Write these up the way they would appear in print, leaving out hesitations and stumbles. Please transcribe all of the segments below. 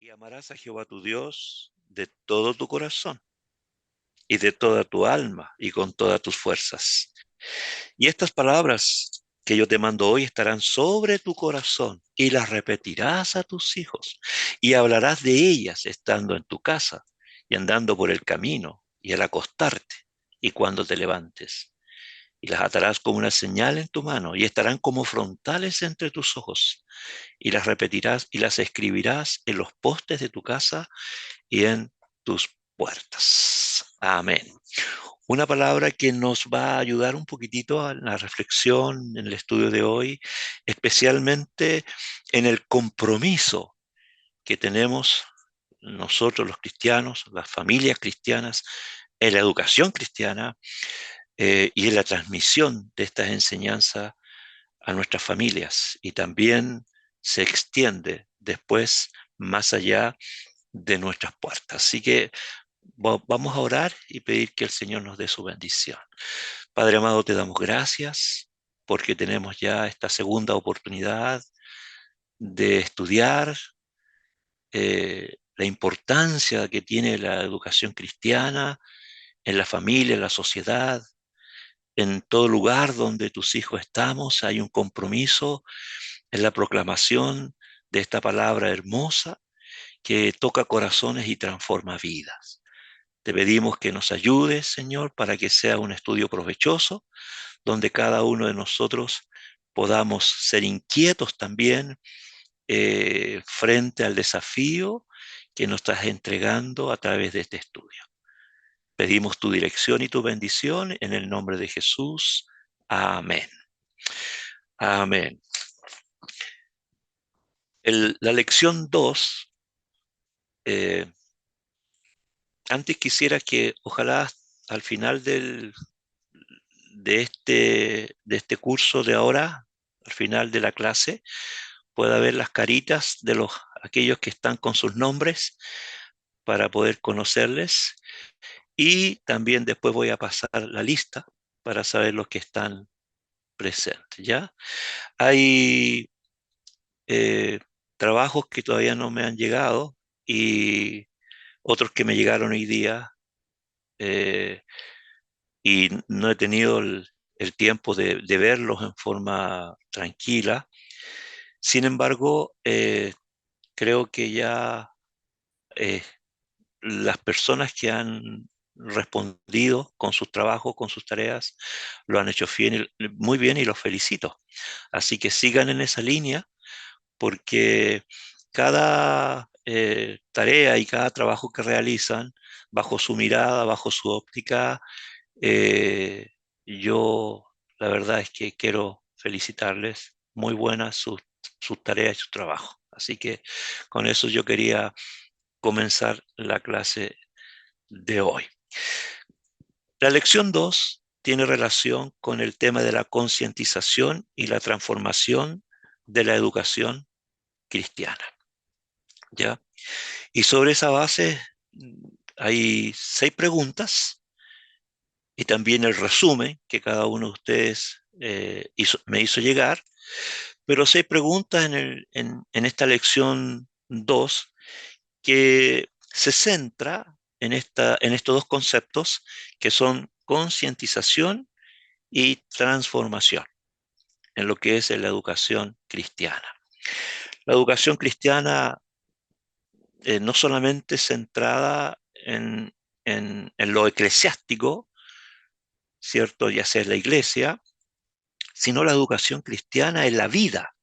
Y amarás a Jehová tu Dios de todo tu corazón y de toda tu alma y con todas tus fuerzas. Y estas palabras que yo te mando hoy estarán sobre tu corazón y las repetirás a tus hijos y hablarás de ellas estando en tu casa y andando por el camino y al acostarte y cuando te levantes. Y las atarás como una señal en tu mano y estarán como frontales entre tus ojos y las repetirás y las escribirás en los postes de tu casa y en tus puertas. Amén. Una palabra que nos va a ayudar un poquitito en la reflexión, en el estudio de hoy, especialmente en el compromiso que tenemos nosotros los cristianos, las familias cristianas, en la educación cristiana y en la transmisión de estas enseñanzas a nuestras familias. Y también se extiende después más allá de nuestras puertas. Así que vamos a orar y pedir que el Señor nos dé su bendición. Padre amado, te damos gracias porque tenemos ya esta segunda oportunidad de estudiar la importancia que tiene la educación cristiana en la familia, en la sociedad, en todo lugar donde tus hijos estamos. Hay un compromiso en la proclamación de esta palabra hermosa que toca corazones y transforma vidas. Te pedimos que nos ayudes, Señor, para que sea un estudio provechoso, donde cada uno de nosotros podamos ser inquietos también frente al desafío que nos estás entregando a través de este estudio. Pedimos tu dirección y tu bendición en el nombre de Jesús. Amén. Amén. La lección 2, eh, antes quisiera que ojalá al final de este curso de ahora, al final de la clase, pueda ver las caritas de aquellos que están con sus nombres para poder conocerles. Y también después voy a pasar la lista para saber los que están presentes, ¿ya? Hay eh, trabajos que todavía no me han llegado y otros que me llegaron hoy día eh, y no he tenido el tiempo de verlos en forma tranquila. Sin embargo, creo que ya eh, las personas que han respondido con sus trabajos, con sus tareas, lo han hecho muy bien y los felicito. Así que sigan en esa línea porque cada tarea y cada trabajo que realizan, bajo su mirada, bajo su óptica, eh, yo la verdad es que quiero felicitarles. Muy buenas sus tareas y su trabajo. Así que con eso yo quería comenzar la clase de hoy. La lección 2 tiene relación con el tema de la concientización y la transformación de la educación cristiana, ¿ya? Y sobre esa base hay 6 preguntas y también el resumen que cada uno de ustedes me hizo llegar, pero 6 preguntas en esta lección 2 que se centra en estos dos conceptos que son concientización y transformación en lo que es la educación cristiana. La educación cristiana no solamente centrada en lo eclesiástico, ¿cierto? Ya sea en la iglesia, sino la educación cristiana en la vida,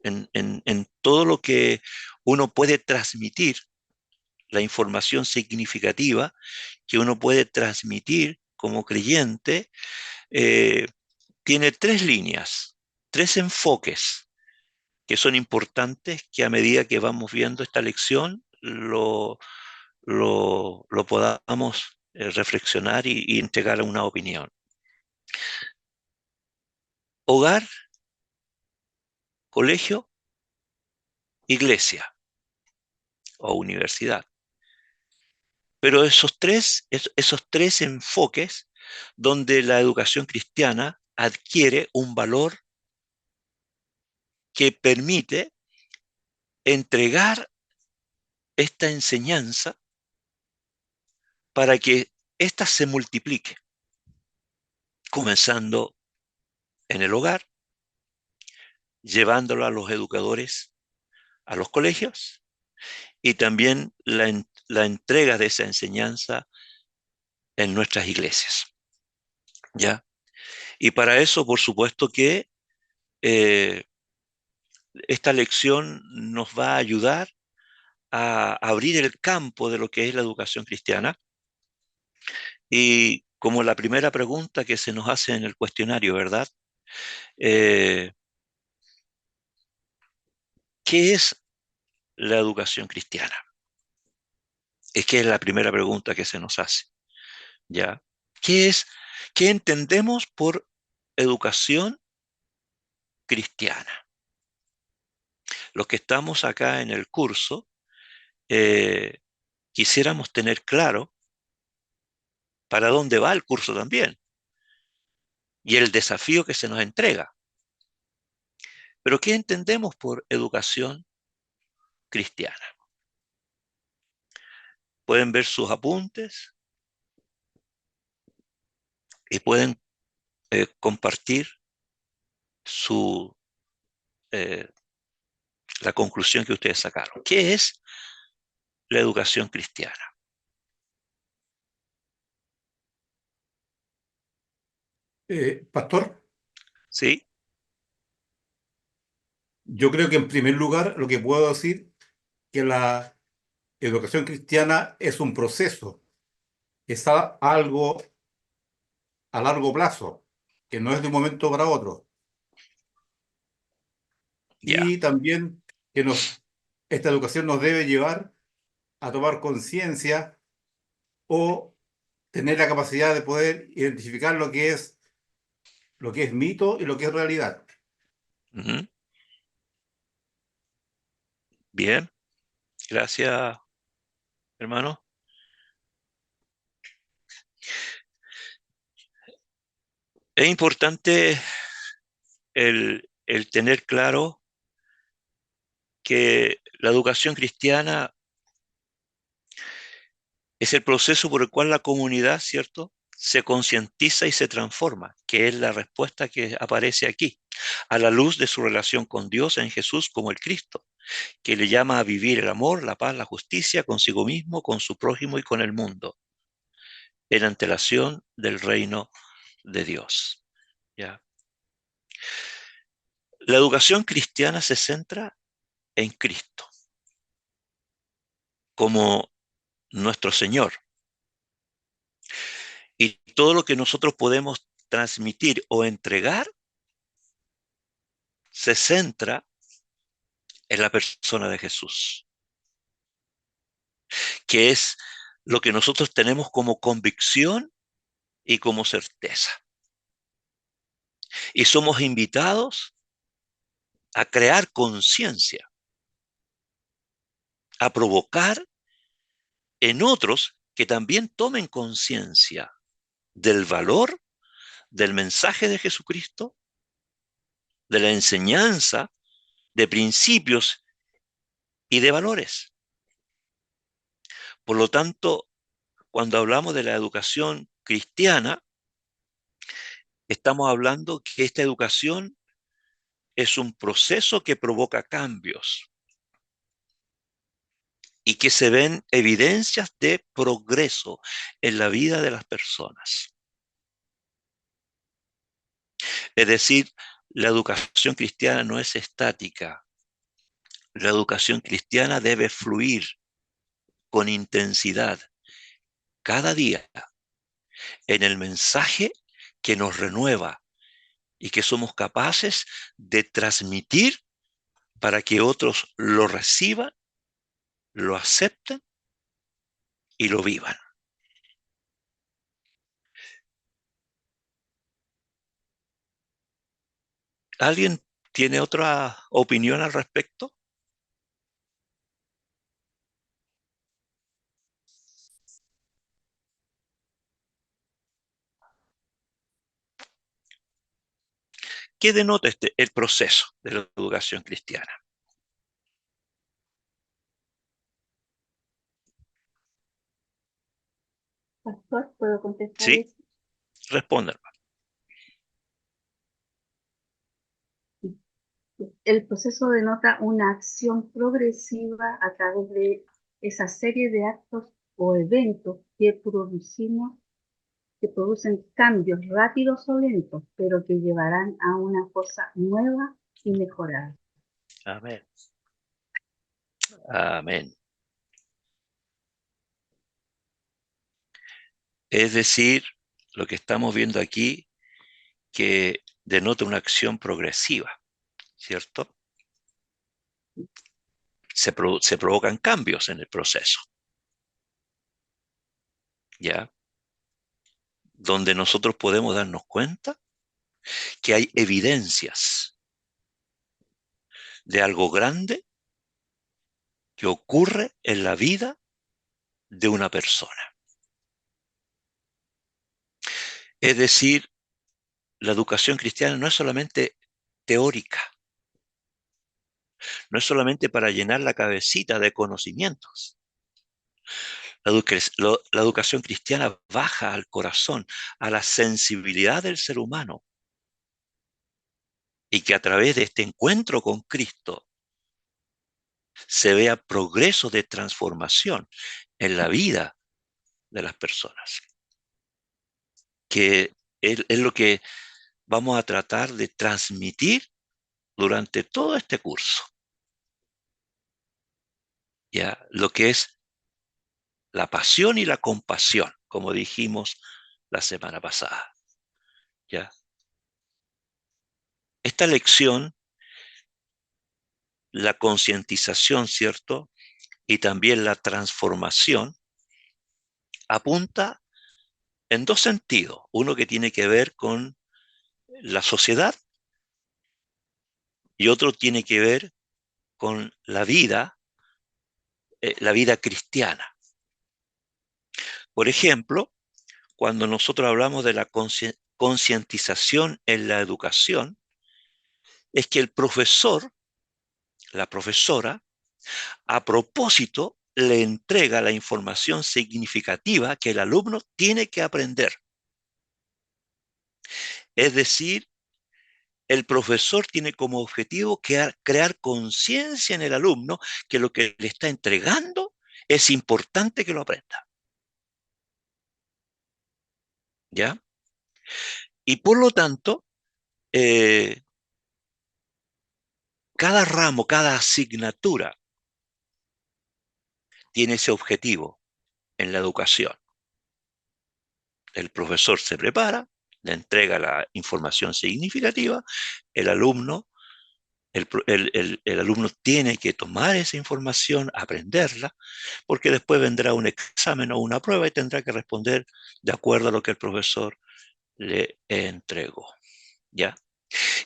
en todo lo que uno puede transmitir, la información significativa que uno puede transmitir como creyente, eh, tiene 3 líneas, 3 enfoques que son importantes que a medida que vamos viendo esta lección lo podamos reflexionar y entregar una opinión. Hogar, colegio, iglesia o universidad. Pero esos tres enfoques donde la educación cristiana adquiere un valor que permite entregar esta enseñanza para que ésta se multiplique, comenzando en el hogar, llevándolo a los educadores, a los colegios, y también la entrega de esa enseñanza en nuestras iglesias, ¿ya? Y para eso, por supuesto que eh, esta lección nos va a ayudar a abrir el campo de lo que es la educación cristiana. Y como la primera pregunta que se nos hace en el cuestionario, ¿verdad? Eh, ¿Qué es la educación cristiana? Es que es la primera pregunta que se nos hace, ¿ya? ¿Qué es, qué entendemos por educación cristiana? Los que estamos acá en el curso, eh, quisiéramos tener claro para dónde va el curso también y el desafío que se nos entrega. Pero ¿qué entendemos por educación cristiana? Pueden ver sus apuntes y pueden compartir su, eh, la conclusión que ustedes sacaron. ¿Qué es la educación cristiana? Pastor, ¿Sí? yo creo que en primer lugar lo que puedo decir que la educación cristiana es un proceso, es algo a largo plazo, que no es de un momento para otro. Ya. Y también que esta educación nos debe llevar a tomar conciencia o tener la capacidad de poder identificar lo que es mito y lo que es realidad. Ujú. Bien. Gracias, hermano. Es importante el tener claro que la educación cristiana es el proceso por el cual la comunidad, ¿cierto?, se concientiza y se transforma, que es la respuesta que aparece aquí, a la luz de su relación con Dios en Jesús como el Cristo, que le llama a vivir el amor, la paz, la justicia consigo mismo, con su prójimo y con el mundo, en antelación del reino de Dios. ¿Ya? La educación cristiana se centra en Cristo como nuestro Señor. Y todo lo que nosotros podemos transmitir o entregar se centra en la persona de Jesús, que es lo que nosotros tenemos como convicción y como certeza. Y somos invitados a crear conciencia, a provocar en otros que también tomen conciencia del valor del mensaje de Jesucristo, de la enseñanza, de principios y de valores. Por lo tanto, cuando hablamos de la educación cristiana, estamos hablando que esta educación es un proceso que provoca cambios y que se ven evidencias de progreso en la vida de las personas. Es decir, la educación cristiana no es estática. La educación cristiana debe fluir con intensidad cada día en el mensaje que nos renueva y que somos capaces de transmitir para que otros lo reciban, lo acepten y lo vivan. ¿Alguien tiene otra opinión al respecto? ¿Qué denota el proceso de la educación cristiana? Pastor, ¿puedo contestar ¿Sí? eso? Respondan. El proceso denota una acción progresiva a través de esa serie de actos o eventos que producen cambios rápidos o lentos, pero que llevarán a una cosa nueva y mejorada. Amén. Amén. Es decir, lo que estamos viendo aquí, que denota una acción progresiva, ¿cierto? Se provocan cambios en el proceso, ¿ya? Donde nosotros podemos darnos cuenta que hay evidencias de algo grande que ocurre en la vida de una persona. Es decir, la educación cristiana no es solamente teórica, no es solamente para llenar la cabecita de conocimientos. La educación cristiana baja al corazón, a la sensibilidad del ser humano, y que a través de este encuentro con Cristo se vea progreso de transformación en la vida de las personas, que es lo que vamos a tratar de transmitir durante todo este curso, ya lo que es la pasión y la compasión, como dijimos la semana pasada, ya. Esta lección, la concientización, ¿cierto? Y también la transformación apunta en dos sentidos. Uno que tiene que ver con la sociedad y otro tiene que ver con la vida cristiana. Por ejemplo, cuando nosotros hablamos de la concientización en la educación, es que el profesor, la profesora, a propósito, le entrega la información significativa que el alumno tiene que aprender. Es decir, el profesor tiene como objetivo crear conciencia en el alumno que lo que le está entregando es importante que lo aprenda. ¿Ya? Y por lo tanto, eh, cada ramo, cada asignatura tiene ese objetivo en la educación. El profesor se prepara, le entrega la información significativa, el alumno, el alumno tiene que tomar esa información, aprenderla, porque después vendrá un examen o una prueba y tendrá que responder de acuerdo a lo que el profesor le entregó. ¿Ya?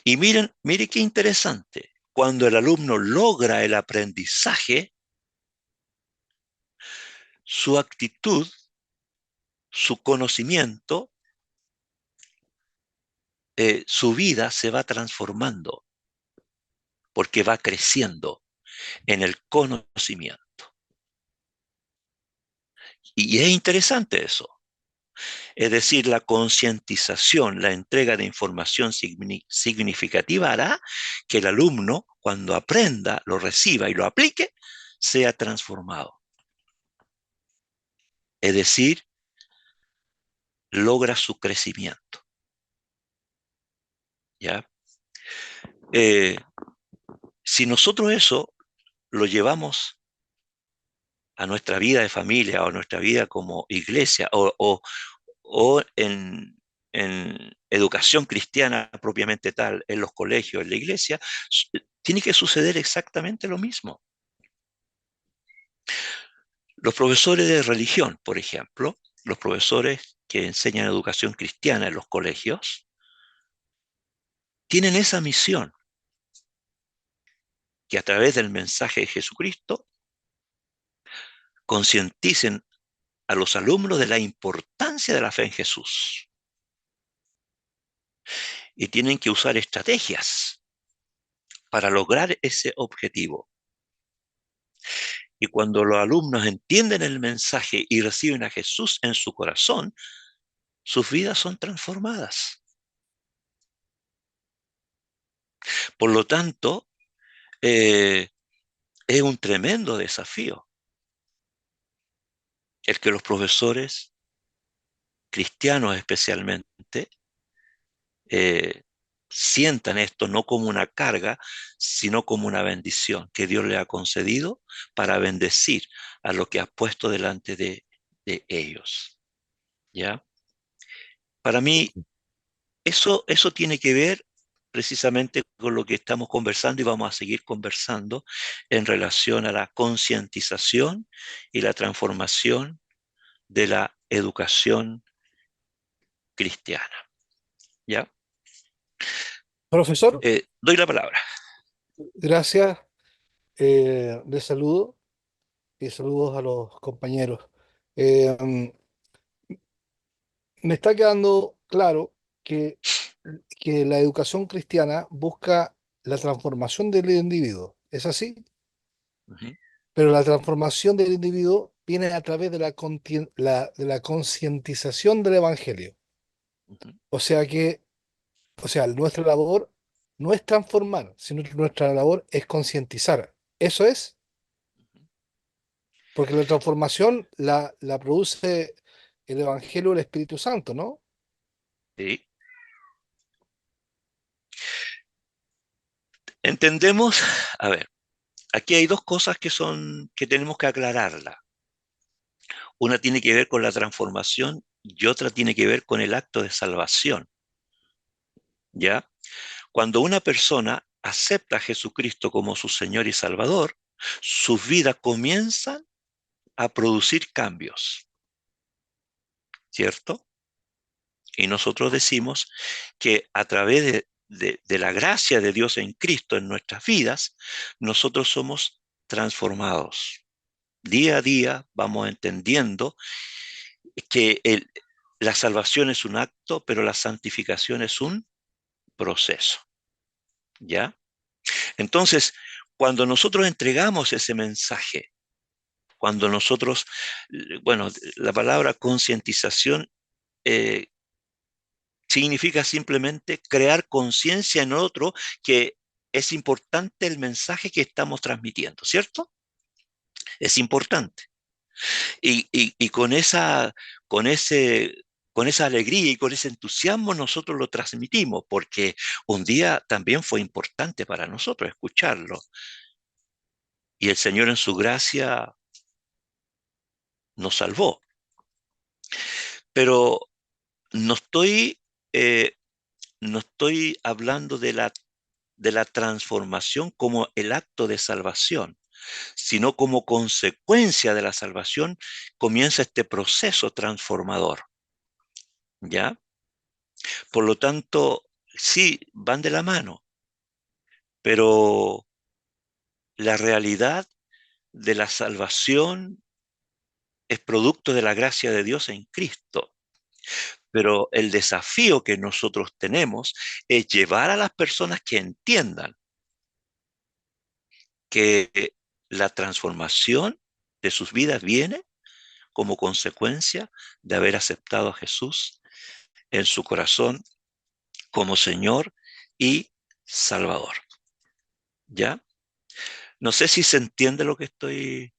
Y miren qué interesante. Cuando el alumno logra el aprendizaje, su actitud, su conocimiento, su vida se va transformando porque va creciendo en el conocimiento. Y es interesante eso. Es decir, la concientización, la entrega de información significativa hará que el alumno, cuando aprenda, lo reciba y lo aplique, sea transformado. Es decir, logra su crecimiento. ¿Ya? Eh, si nosotros eso lo llevamos a nuestra vida de familia o a nuestra vida como iglesia o en educación cristiana propiamente tal, en los colegios, en la iglesia, tiene que suceder exactamente lo mismo. Los profesores de religión, por ejemplo, los profesores que enseñan educación cristiana en los colegios, tienen esa misión, que a través del mensaje de Jesucristo concienticen a los alumnos de la importancia de la fe en Jesús. Y tienen que usar estrategias para lograr ese objetivo. Y cuando los alumnos entienden el mensaje y reciben a Jesús en su corazón, sus vidas son transformadas. Por lo tanto, eh, es un tremendo desafío el que los profesores cristianos especialmente eh, sientan esto no como una carga, sino como una bendición que Dios le ha concedido para bendecir a lo que ha puesto delante de ellos. ¿Ya? Para mí, eso tiene que ver precisamente con lo que estamos conversando y vamos a seguir conversando en relación a la concientización y la transformación de la educación cristiana. ¿Ya? Profesor, Doy la palabra. gracias. Les saludo y saludos a los compañeros. Eh, Me está quedando claro que, que la educación cristiana busca la transformación del individuo. ¿Es así? Ujú, Pero la transformación del individuo viene a través de de la concientización del evangelio. ujú, O sea que, o sea, nuestra labor no es transformar, sino que nuestra labor es concientizar. Eso es, ujú. porque la transformación la produce el evangelio del Espíritu Santo, ¿no? Sí. Entendemos, a ver, aquí hay dos cosas que tenemos que aclararla. Una tiene que ver con la transformación y otra tiene que ver con el acto de salvación, ¿ya? Cuando una persona acepta a Jesucristo como su Señor y Salvador, sus vidas comienzan a producir cambios, ¿cierto? Y nosotros decimos que a través de la gracia de Dios en Cristo en nuestras vidas, nosotros somos transformados. Día a día vamos entendiendo que la salvación es un acto, pero la santificación es un proceso, ¿ya? Entonces, cuando nosotros entregamos ese mensaje, cuando nosotros, bueno, la palabra concientización eh, significa simplemente crear conciencia en otro que es importante el mensaje que estamos transmitiendo, ¿cierto? Es importante. Y con ese, con esa alegría y con ese entusiasmo nosotros lo transmitimos, porque un día también fue importante para nosotros escucharlo. Y el Señor en su gracia nos salvó. Pero no estoy, eh, no estoy hablando de la transformación como el acto de salvación, sino como consecuencia de la salvación comienza este proceso transformador, ¿ya? Por lo tanto, sí, van de la mano, pero la realidad de la salvación es producto de la gracia de Dios en Cristo. Pero el desafío que nosotros tenemos es llevar a las personas que entiendan que la transformación de sus vidas viene como consecuencia de haber aceptado a Jesús en su corazón como Señor y Salvador. ¿Ya? No sé si se entiende lo que estoy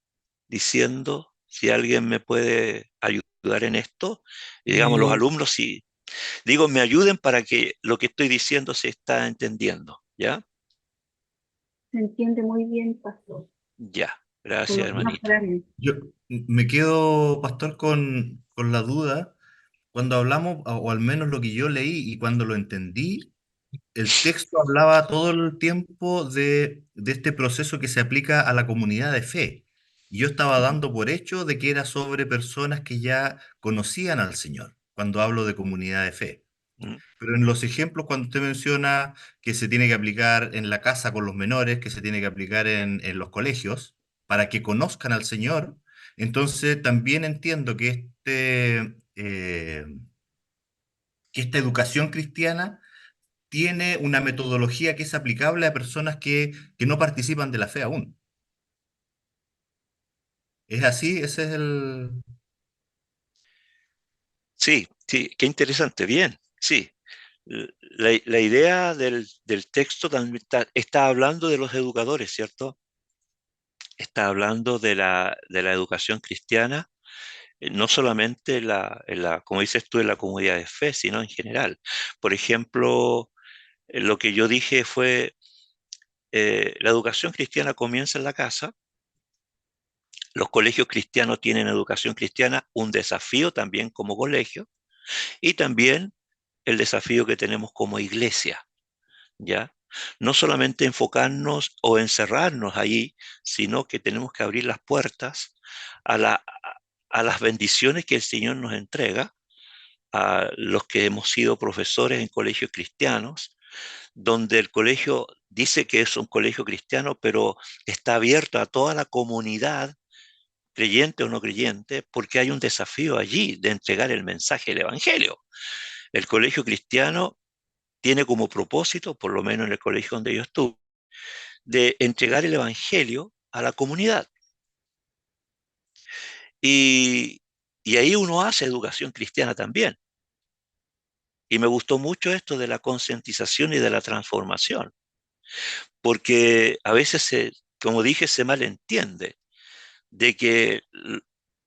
diciendo, si alguien me puede ayudar en esto. Y digamos, los Y alumnos, si digo, me ayuden para que lo que estoy diciendo se está entendiendo. ¿Ya? Se entiende muy bien, pastor. Ya. Por Gracias, lo menos hermanito. para mí. Yo me quedo, pastor, con la duda cuando hablamos, o al menos lo que yo leí y cuando lo entendí, el texto hablaba todo el tiempo de este proceso que se aplica a la comunidad de fe. Y yo estaba dando por hecho de que era sobre personas que ya conocían al Señor, cuando hablo de comunidad de fe. Mm. Pero en los ejemplos, cuando usted menciona que se tiene que aplicar en la casa con los menores, que se tiene que aplicar en los colegios, para que conozcan al Señor, entonces también entiendo que esta educación cristiana tiene una metodología que es aplicable a personas que no participan de la fe aún. ¿Es así? Ese es el... Sí, sí, qué interesante, bien, sí. La idea del texto también está hablando de los educadores, ¿cierto? Está hablando de la educación cristiana, no solamente como dices tú, en la comunidad de fe, sino en general. Por ejemplo, lo que yo dije fue, la educación cristiana comienza en la casa, los colegios cristianos tienen educación cristiana, un desafío también como colegio, y también el desafío que tenemos como iglesia, ¿ya? No solamente enfocarnos o encerrarnos ahí, sino que tenemos que abrir las puertas a a las bendiciones que el Señor nos entrega, a los que hemos sido profesores en colegios cristianos, donde el colegio dice que es un colegio cristiano, pero está abierto a toda la comunidad, creyente o no creyente, porque hay un desafío allí de entregar el mensaje del Evangelio. El colegio cristiano tiene como propósito, por lo menos en el colegio donde yo estuve, de entregar el Evangelio a la comunidad. Y, y ahí uno hace educación cristiana también. Y me gustó mucho esto de la concientización y de la transformación, porque a veces, como dije, se malentiende de que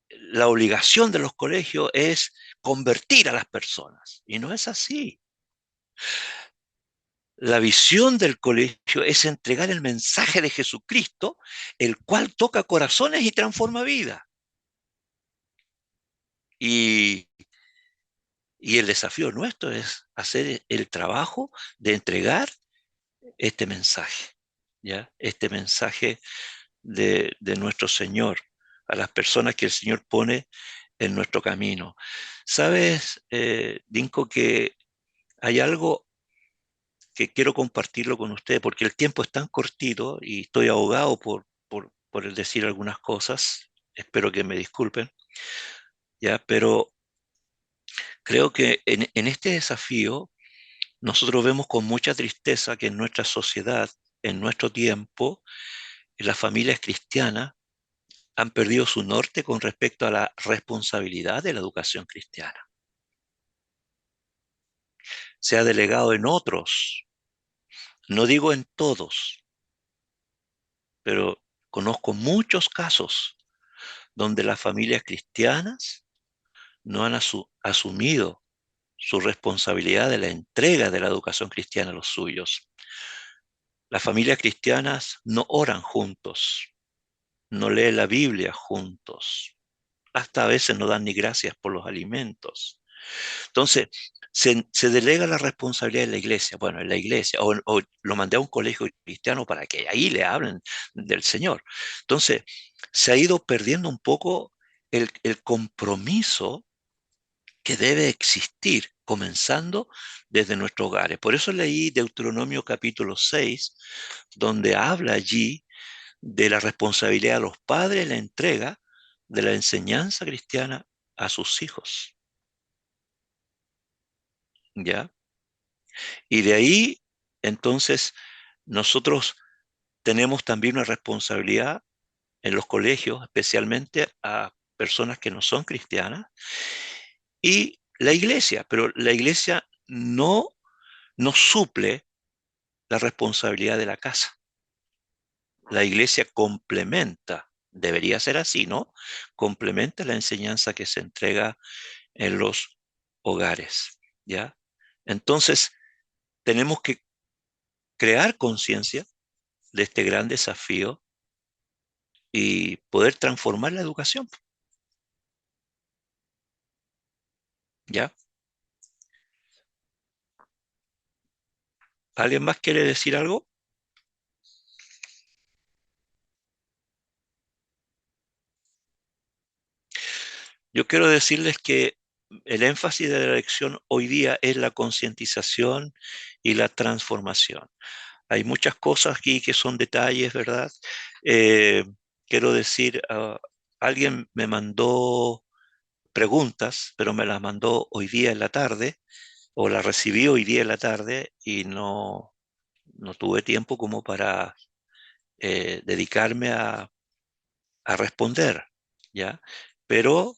la obligación de los colegios es convertir a las personas. Y no es así. La visión del colegio es entregar el mensaje de Jesucristo, el cual toca corazones y transforma vidas. Y, y el desafío nuestro es hacer el trabajo de entregar este mensaje, ¿ya? Este mensaje de nuestro Señor a las personas que el Señor pone en nuestro camino. ¿Sabes, Dinko, que hay algo que quiero compartirlo con ustedes, porque el tiempo es tan cortito y estoy ahogado por el decir algunas cosas? Espero que me disculpen, ¿ya? Pero creo que en este desafío nosotros vemos con mucha tristeza que en nuestra sociedad, en nuestro tiempo, las familias cristianas han perdido su norte con respecto a la responsabilidad de la educación cristiana. Se ha delegado en otros, no digo en todos, pero conozco muchos casos donde las familias cristianas no han asumido su responsabilidad de la entrega de la educación cristiana a los suyos. Las familias cristianas no oran juntos, no leen la Biblia juntos, hasta a veces no dan ni gracias por los alimentos. Entonces, se delega la responsabilidad en la iglesia. Bueno, en la iglesia, o lo mandé a un colegio cristiano para que ahí le hablen del Señor. Entonces, se ha ido perdiendo un poco el compromiso que debe existir, comenzando desde nuestros hogares. Por eso leí Deuteronomio capítulo 6, donde habla allí de la responsabilidad de los padres, la entrega de la enseñanza cristiana a sus hijos. ¿Ya? Y de ahí, entonces, nosotros tenemos también una responsabilidad en los colegios, especialmente a personas que no son cristianas, y la iglesia, pero la iglesia no suple la responsabilidad de la casa. La iglesia complementa, debería ser así, ¿no? Complementa la enseñanza que se entrega en los hogares, ¿ya? Entonces, tenemos que crear conciencia de este gran desafío y poder transformar la educación, ¿ya? ¿Alguien más quiere decir algo? Yo quiero decirles que el énfasis de la lección hoy día es la concientización y la transformación. Hay muchas cosas aquí que son detalles, ¿verdad? Eh, quiero decir, alguien me mandó preguntas, pero me las mandó hoy día en la tarde, o las recibí hoy día en la tarde y no tuve tiempo como para dedicarme a responder. ¿ya? Pero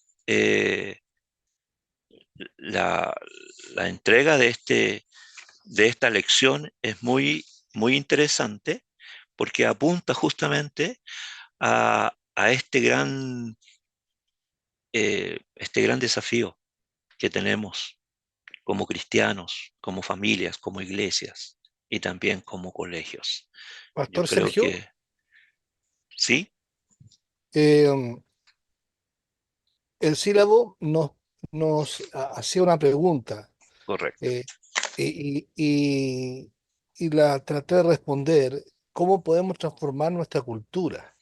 la, la entrega de esta lección es muy interesante porque apunta justamente a este gran desafío que tenemos como cristianos, como familias, como iglesias y también como colegios. Yo Pastor creo Sergio, que sí, eh, el sílabo nos hacía una pregunta correcto. eh, y, y- y la traté de responder, ¿cómo podemos transformar nuestra cultura?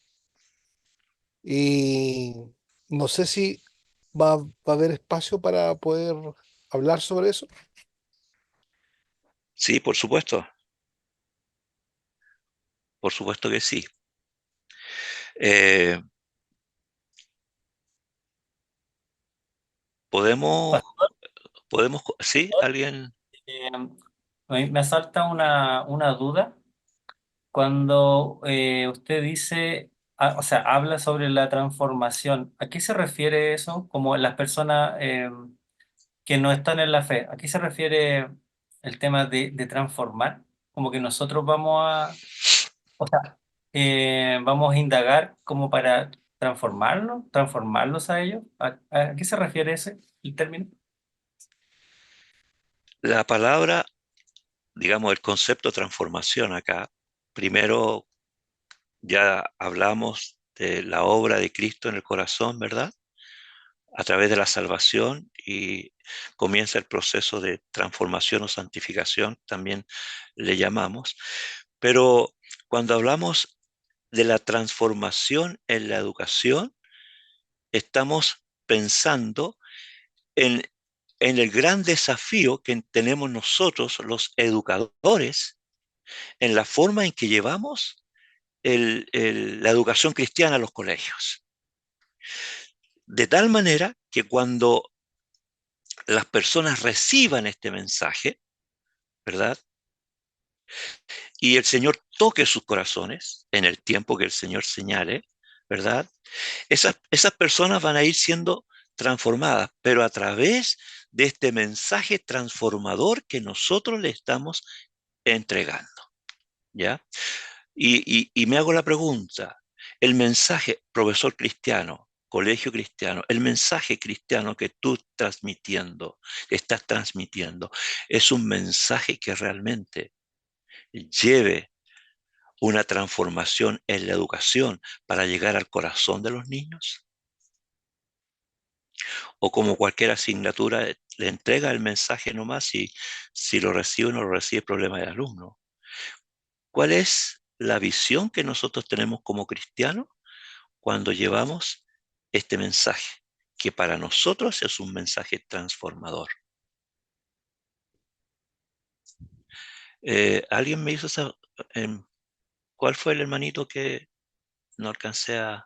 Y no sé si va a haber espacio para poder hablar sobre eso. Sí, por supuesto que sí. Eh, podemos, sí, alguien, Eh, a mí me asalta una duda cuando usted dice, o sea, habla sobre la transformación. ¿A qué se refiere eso? Como las personas que no están en la fe. ¿A qué se refiere el tema de transformar? Como que nosotros o sea, vamos a indagar como para transformarlos a ellos. ¿A qué se refiere el término? la palabra, digamos, el concepto transformación acá, primero ya hablamos de la obra de Cristo en el corazón, ¿verdad? A través de la salvación y comienza el proceso de transformación o santificación, también le llamamos. Pero cuando hablamos de la transformación en la educación, estamos pensando en, en el gran desafío que tenemos nosotros, los educadores, en la forma en que llevamos la educación cristiana a los colegios. De tal manera que cuando las personas reciban este mensaje, ¿verdad? Y el Señor toque sus corazones en el tiempo que el Señor señale, ¿verdad? Esas personas van a ir siendo transformadas, pero a través de este mensaje transformador que nosotros le estamos entregando, ¿ya? Y me hago la pregunta, el mensaje, profesor cristiano, colegio cristiano, el mensaje cristiano que tú estás transmitiendo, es un mensaje que realmente lleve una transformación en la educación para llegar al corazón de los niños? ¿O como cualquier asignatura le entrega el mensaje nomás y si lo recibe o no lo recibe, problema del alumno? ¿Cuál es la visión que nosotros tenemos como cristianos cuando llevamos este mensaje, que para nosotros es un mensaje transformador? ¿Alguien me hizo esa... em, ¿cuál fue el hermanito que no alcancé a...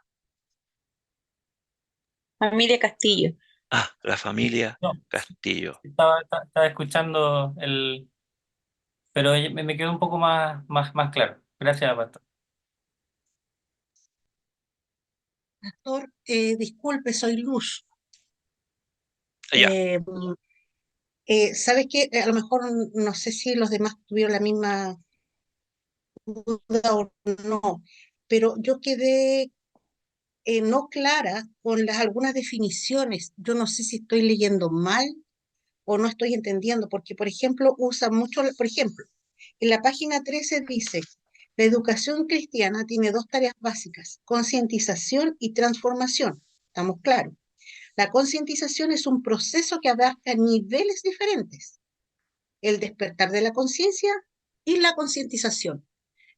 Familia Castillo. Ah, la familia No, Castillo. estaba escuchando pero me quedó un poco más claro. Gracias, Pastor. Pastor, disculpe, soy Luz. Ya, ¿Sabes qué? A lo mejor no sé si los demás tuvieron la misma duda o no, pero yo quedé no clara con algunas definiciones. Yo no sé si estoy leyendo mal o no estoy entendiendo, porque, por ejemplo, usa mucho, por ejemplo, en la página 13 dice, la educación cristiana tiene dos tareas básicas, concientización y transformación. ¿Estamos claros? La concientización es un proceso que abarca niveles diferentes, el despertar de la conciencia y la concientización.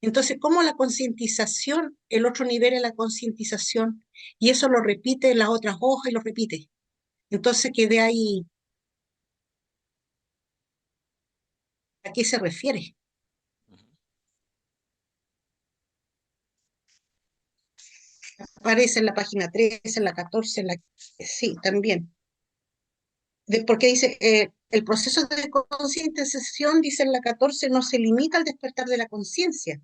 Entonces, ¿cómo la concientización, el otro nivel es la concientización? Y eso lo repite en las otras hojas y lo repite. Entonces, quedé ahí, ¿a qué se refiere? Aparece en la página 13, en la 14, sí, también. Porque dice, el proceso de concientización, dice en la 14, no se limita al despertar de la conciencia,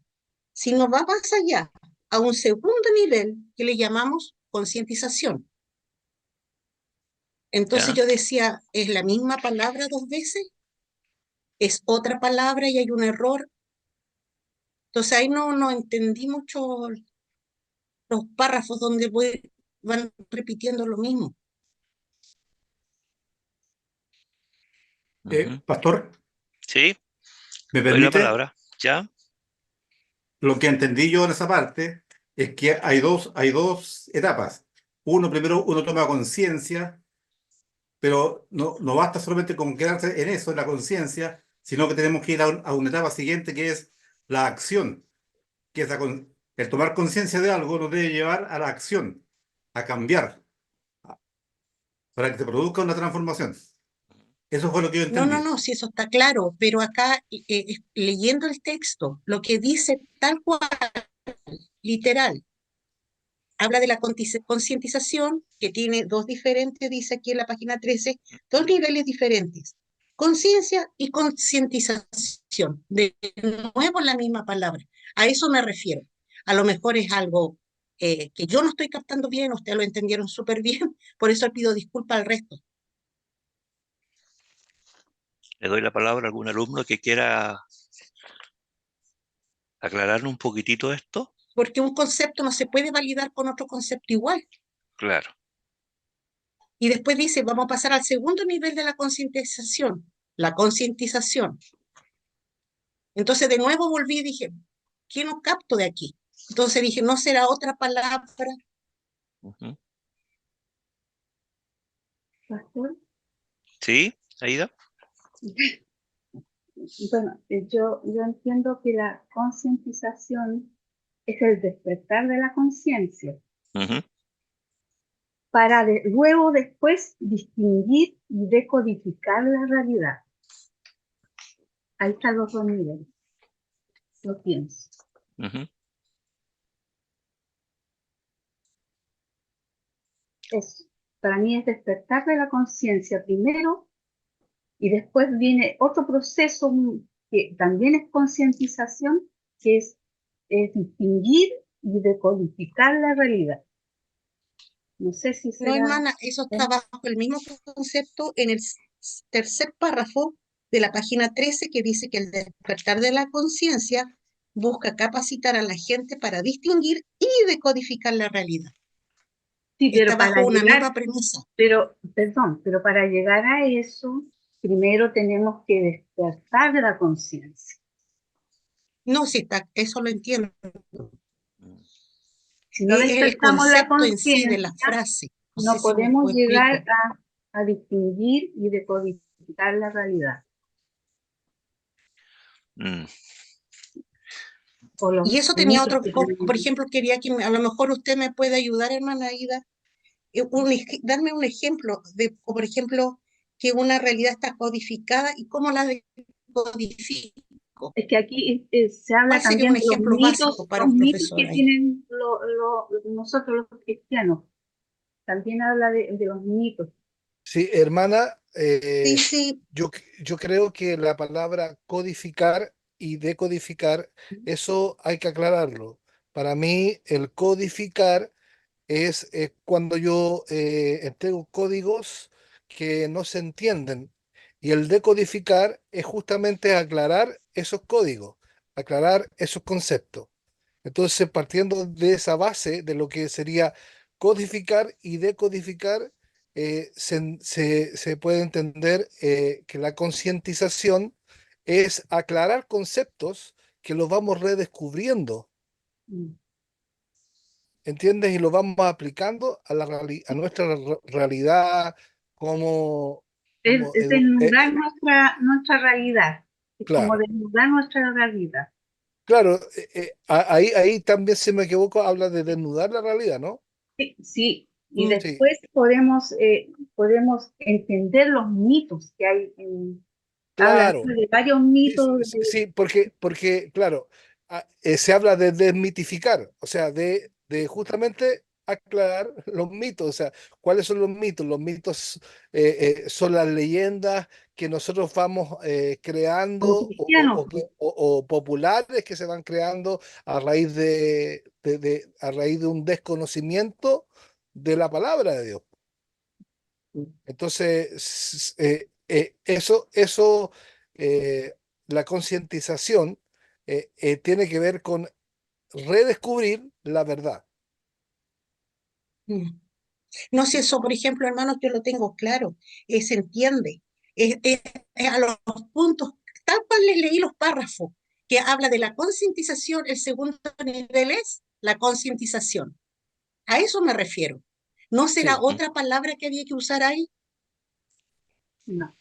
sino va más allá, a un segundo nivel que le llamamos concientización. Entonces ¿ya? yo decía, ¿es la misma palabra dos veces? ¿Es otra palabra y hay un error? Entonces ahí no entendí mucho los párrafos donde van repitiendo lo mismo. Ujú. Pastor, Sí, ¿me doy la permite? palabra. ¿Ya? Lo que entendí yo en esa parte es que hay dos etapas. Primero uno toma conciencia, pero no basta solamente con quedarse en eso, en la conciencia, sino que tenemos que ir a una etapa siguiente que es la acción, que es el tomar conciencia de algo nos debe llevar a la acción, a cambiar, para que se produzca una transformación. Eso fue lo que yo entendí. No, si eso está claro, pero acá leyendo el texto, lo que dice tal cual, literal, habla de la concientización, que tiene dos diferentes, dice aquí en la página 13, dos niveles diferentes, conciencia y concientización. De nuevo la misma palabra. A eso me refiero. A lo mejor es algo que yo no estoy captando bien, ustedes lo entendieron súper bien, por eso pido disculpas al resto. Le doy la palabra a algún alumno que quiera aclarar un poquitito esto. Porque un concepto no se puede validar con otro concepto igual. Claro. Y después dice, vamos a pasar al segundo nivel de la concientización, la concientización. Entonces de nuevo volví y dije, ¿qué no capto de aquí? Entonces dije, ¿no será otra palabra? Ujú. Pastor. ¿Sí, Aida? Bueno, yo entiendo que la concientización es el despertar de la conciencia Ujú. para luego después distinguir y decodificar la realidad. Ahí están los dos niveles, lo pienso. Ujú. Eso, para mí es despertar de la conciencia primero y después viene otro proceso que también es concientización, que es distinguir y decodificar la realidad. No sé si No, será... hermana, eso está bajo el mismo concepto en el tercer párrafo de la página 13 que dice que el despertar de la conciencia busca capacitar a la gente para distinguir y decodificar la realidad. Sí, Está bajo una misma premisa. perdón, pero para llegar a eso, primero tenemos que despertar de la conciencia. No, sí está, eso lo entiendo. Si no Es el despertamos la concepto en sí de conciencia, la frase. No sé no si me podemos llegar explico. a distinguir y decodificar la realidad. Mm. O los Y eso tenía mitos otro, que por tenemos. ejemplo, quería que a lo mejor usted me puede ayudar, hermana Aida, darme un ejemplo de, o por ejemplo, que una realidad está codificada y cómo la decodifico. Es que aquí se habla ¿Cuál sería un también de ejemplo básico para los un mitos profesor que ahí? tienen nosotros los cristianos. También habla de los mitos. Sí, hermana, Sí, yo creo que la palabra codificar y decodificar, eso hay que aclararlo. Para mí, el codificar es cuando yo entrego códigos que no se entienden. Y el decodificar es justamente aclarar esos códigos, aclarar esos conceptos. Entonces, partiendo de esa base, de lo que sería codificar y decodificar, se puede entender que la concientización es aclarar conceptos que los vamos redescubriendo, Mm. ¿entiendes? Y los vamos aplicando a, a nuestra realidad como, Es desnudar nuestra realidad. Es como claro. desnudar nuestra realidad. Claro, ahí también, si me equivoco, habla de desnudar la realidad, ¿no? Sí, sí. Y mm, Sí, después podemos entender los mitos que hay habla claro. de varios Sí, sí, mitos. sí, sí, porque claro, se habla de desmitificar, o sea, de justamente aclarar los mitos, o sea, ¿cuáles son los mitos? Los mitos son las leyendas que nosotros vamos Como creando cristianos, o populares que se van creando a raíz a raíz de un desconocimiento de la palabra de Dios. Entonces, eso, la concientización tiene que ver con redescubrir la verdad. Mm. No sé, eso, por ejemplo, hermanos, yo lo tengo claro, se entiende. A los puntos, tal cual les leí los párrafos, que habla de la concientización, el segundo nivel es la concientización. A eso me refiero. ¿No será Sí, otra palabra que había que usar ahí? No.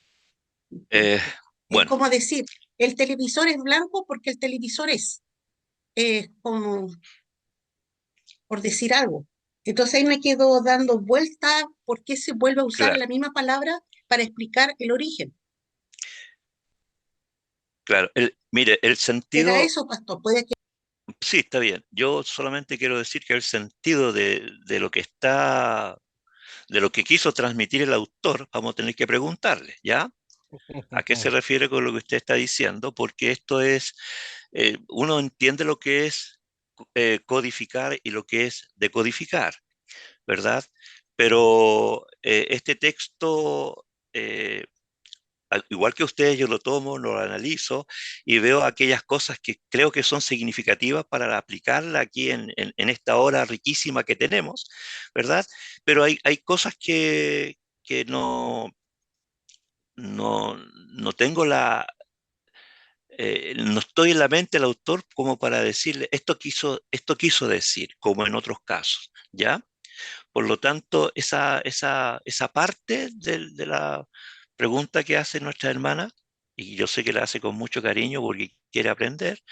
Eh, Es bueno, como decir, el televisor es blanco porque el televisor es, como por decir algo. Entonces ahí me quedo dando vuelta por qué se vuelve a usar claro, la misma palabra para explicar el origen. claro. Mire, el ¿Será sentido, eso, pastor? Puede que... sí, está bien. Yo solamente quiero decir que el sentido de lo que está, de lo que quiso transmitir el autor, vamos a tener que preguntarle, ¿ya? ¿A qué se refiere con lo que usted está diciendo? Porque esto es, uno entiende lo que es codificar y lo que es decodificar, ¿verdad? Pero este texto, igual que ustedes, yo lo tomo, lo analizo y veo aquellas cosas que creo que son significativas para aplicarla aquí en esta hora riquísima que tenemos, ¿verdad? Pero hay cosas que no tengo no estoy en la mente del autor como para decirle, esto quiso decir, como en otros casos, ¿ya? Por lo tanto, esa parte de la pregunta que hace nuestra hermana, y yo sé que la hace con mucho cariño porque quiere aprender,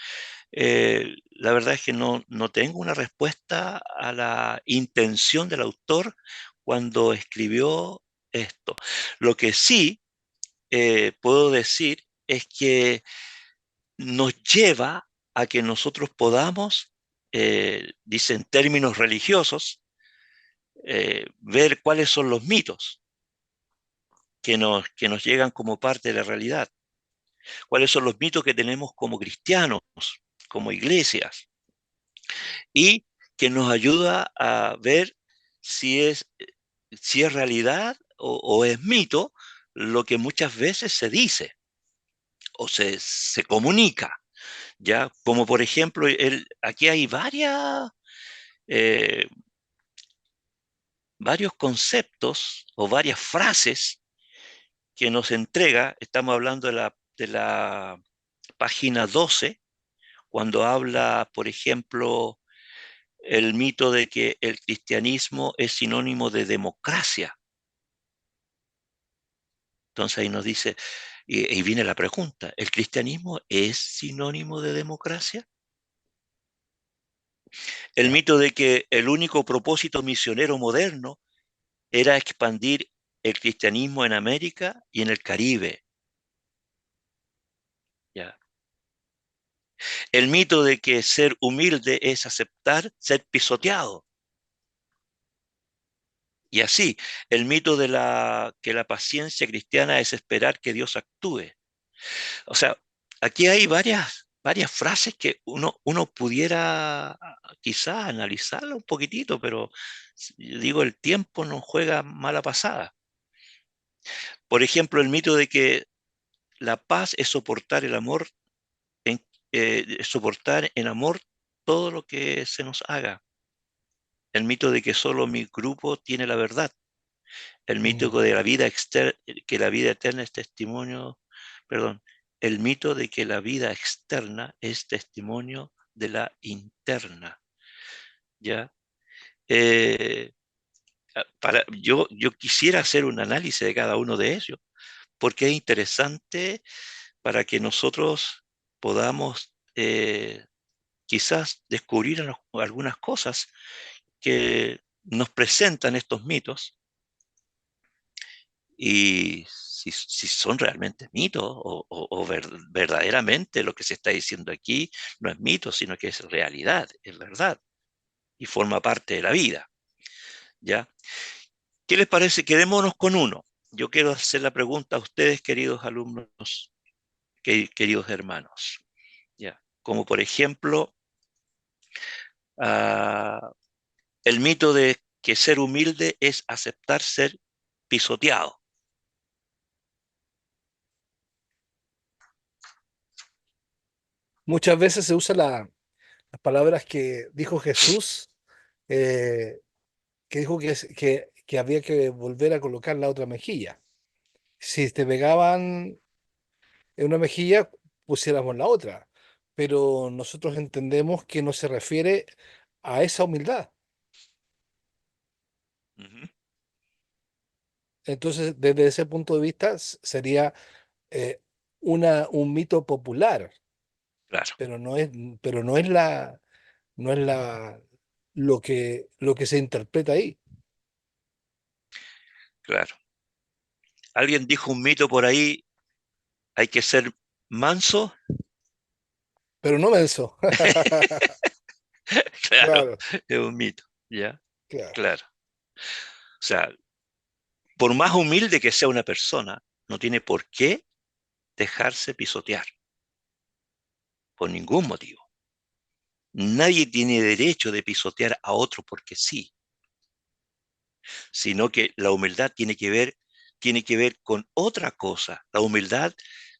la verdad es que no tengo una respuesta a la intención del autor cuando escribió esto. Lo que sí puedo decir es que nos lleva a que nosotros podamos, dice en términos religiosos, ver cuáles son los mitos que nos llegan como parte de la realidad, cuáles son los mitos que tenemos como cristianos, como iglesias, y que nos ayuda a ver si es realidad o es mito lo que muchas veces se dice o se comunica, ¿ya? Como por ejemplo, aquí hay eh, varios conceptos o varias frases que nos entrega, estamos hablando de la página 12, cuando habla, por ejemplo, el mito de que el cristianismo es sinónimo de democracia. Entonces ahí nos dice, y viene la pregunta, ¿el cristianismo es sinónimo de democracia? El mito de que el único propósito misionero moderno era expandir el cristianismo en América y en el Caribe. ¿Ya? El mito de que ser humilde es aceptar ser pisoteado. Y así, el mito que la paciencia cristiana es esperar que Dios actúe. O sea, aquí hay varias frases que uno pudiera quizás analizarla un poquitito, pero yo digo, el tiempo nos juega mala pasada. Por ejemplo, el mito de que la paz es soportar el amor, soportar en amor todo lo que se nos haga. El mito de que solo mi grupo tiene la verdad. El mito Mm. de la vida externa, que la vida eterna es testimonio, perdón, el mito de que la vida externa es testimonio de la interna, ¿ya? Eh, yo quisiera hacer un análisis de cada uno de ellos, porque es interesante para que nosotros podamos quizás descubrir algunas cosas que nos presentan estos mitos y si son realmente mitos o verdaderamente lo que se está diciendo aquí no es mito, sino que es realidad, es verdad y forma parte de la vida, ¿ya? ¿Qué les parece? Quedémonos con uno. Yo quiero hacer la pregunta a ustedes, queridos alumnos, queridos hermanos, ¿ya? Como por ejemplo, ah, el mito de que ser humilde es aceptar ser pisoteado. Muchas veces se usa las palabras que dijo Jesús, eh, que dijo que había que volver a colocar la otra mejilla. Si te pegaban en una mejilla, pusiéramos la otra. Pero nosotros entendemos que no se refiere a esa humildad. Ujú. Entonces, desde ese punto de vista, sería eh, un mito popular, Claro, pero pero no es lo que se interpreta ahí. claro. Alguien dijo un mito por ahí, hay que ser manso. Pero no menso. Claro, Claro, es un mito, ¿ya? claro. Claro. O sea, por más humilde que sea una persona, no tiene por qué dejarse pisotear, por ningún motivo. Nadie tiene derecho de pisotear a otro porque sí, sino que la humildad tiene que ver con otra cosa. La humildad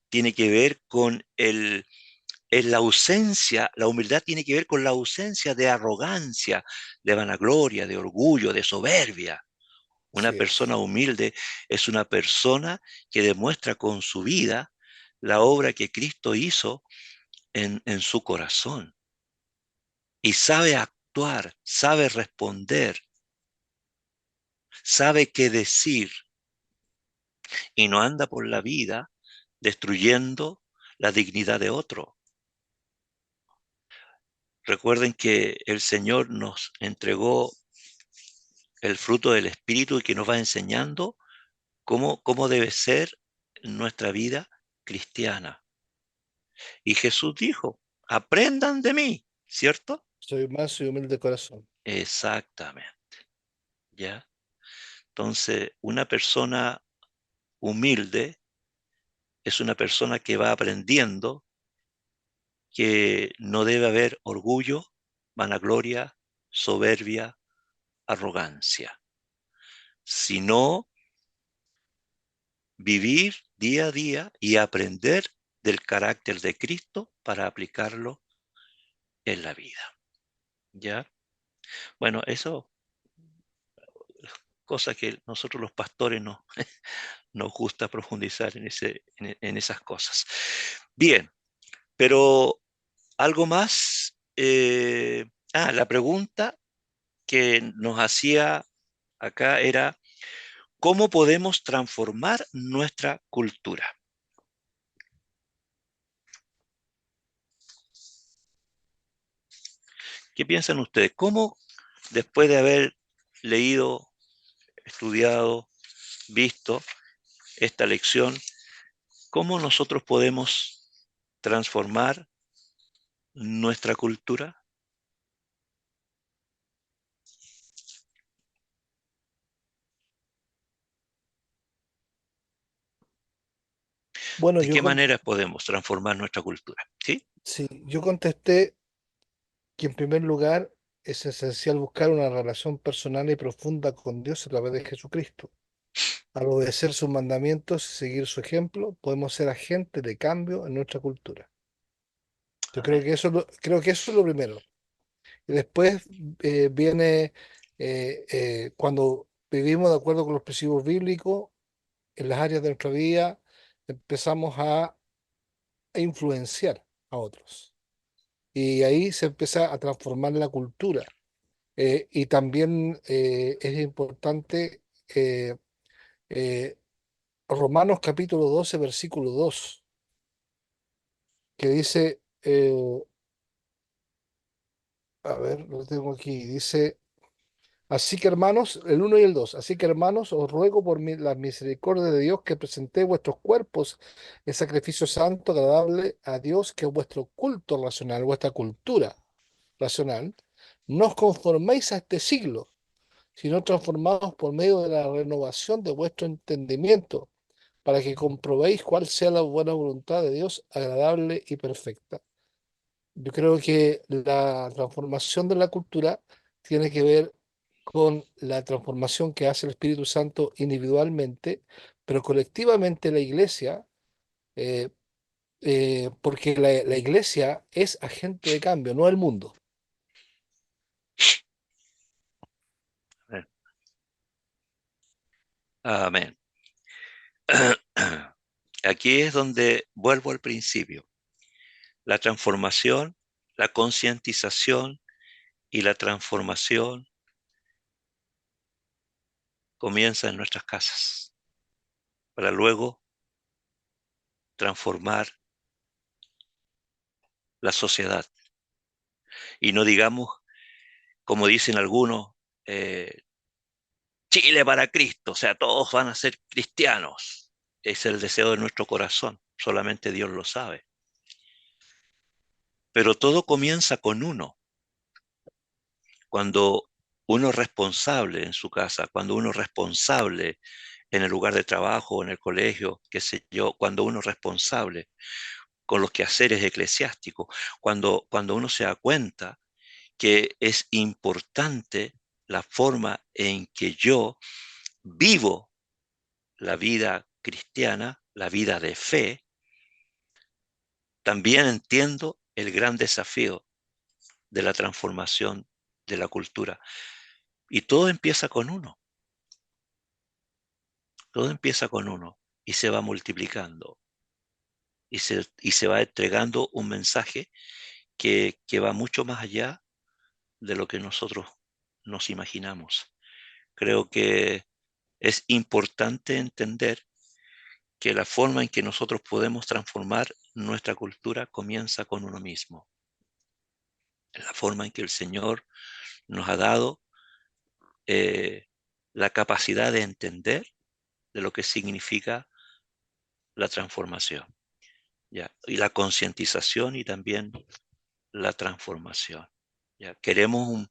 tiene que ver con la ausencia, la humildad tiene que ver con la ausencia de arrogancia, de vanagloria, de orgullo, de soberbia. Una Así persona es. humilde es una persona que demuestra con su vida la obra que Cristo hizo en su corazón y sabe actuar, sabe responder, sabe qué decir y no anda por la vida destruyendo la dignidad de otro. Recuerden que el Señor nos entregó el fruto del Espíritu y que nos va enseñando cómo debe ser nuestra vida cristiana. Y Jesús dijo, aprendan de mí, ¿cierto? Soy manso y humilde de corazón. Exactamente, ¿ya? Entonces, una persona humilde es una persona que va aprendiendo que no debe haber orgullo, vanagloria, soberbia, arrogancia, sino vivir día a día y aprender del carácter de Cristo para aplicarlo en la vida, ¿ya? Bueno, eso, cosa que nosotros los pastores no, nos gusta profundizar en esas cosas. Bien, pero algo más. La pregunta que nos hacía acá era, ¿cómo podemos transformar nuestra cultura? ¿Qué piensan ustedes? ¿Cómo, después de haber leído, estudiado, visto esta lección, cómo nosotros podemos transformar nuestra cultura? Bueno, ¿De qué manera podemos transformar nuestra cultura? ¿Sí? sí, yo contesté que en primer lugar es esencial buscar una relación personal y profunda con Dios a través de Jesucristo. Al obedecer sus mandamientos y seguir su ejemplo, podemos ser agentes de cambio en nuestra cultura. Yo creo Amén. que creo que eso es lo primero. Y después viene cuando vivimos de acuerdo con los principios bíblicos en las áreas de nuestra vida, empezamos a influenciar a otros. Y ahí se empieza a transformar la cultura. Y también es importante eh, Romanos capítulo 12 versículo 2 que dice, a ver, lo tengo aquí, dice, así que hermanos, el uno y el 2 así que hermanos, os ruego por la misericordia de Dios que presentéis vuestros cuerpos en sacrificio santo, agradable a Dios, que es vuestro culto racional, vuestra cultura racional. No os conforméis a este siglo, sino transformados por medio de la renovación de vuestro entendimiento, para que comprobéis cuál sea la buena voluntad de Dios, agradable y perfecta. Yo creo que la transformación de la cultura tiene que ver con la transformación que hace el Espíritu Santo individualmente, pero colectivamente la iglesia, eh, porque la iglesia es agente de cambio, no el mundo. Amén. Aquí es donde vuelvo al principio. La transformación, la concientización y la transformación comienza en nuestras casas, para luego transformar la sociedad. Y no digamos, como dicen algunos, Chile para Cristo, o sea, todos van a ser cristianos. Es el deseo de nuestro corazón, solamente Dios lo sabe. Pero todo comienza con uno. Cuando uno es responsable en su casa, cuando uno es responsable en el lugar de trabajo, en el colegio, qué sé yo, cuando uno es responsable con los quehaceres eclesiásticos, cuando uno se da cuenta que es importante la forma en que yo vivo la vida cristiana, la vida de fe, también entiendo el gran desafío de la transformación de la cultura. Y todo empieza con uno. Todo empieza con uno y se va multiplicando y se va entregando un mensaje que va mucho más allá de lo que nosotros nos imaginamos. Creo que es importante entender que la forma en que nosotros podemos transformar nuestra cultura comienza con uno mismo. La forma en que el Señor nos ha dado la capacidad de entender de lo que significa la transformación, ¿ya? Y la concientización y también la transformación, ¿ya? Queremos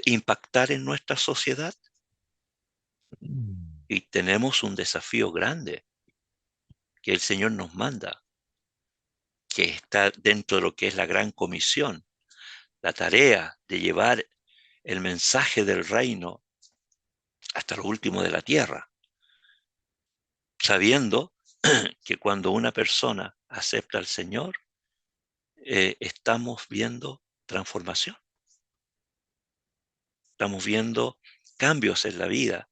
impactar en nuestra sociedad y tenemos un desafío grande que el Señor nos manda, que está dentro de lo que es la gran comisión, la tarea de llevar el mensaje del reino hasta lo último de la tierra, sabiendo que cuando una persona acepta al Señor, estamos viendo transformación, estamos viendo cambios en la vida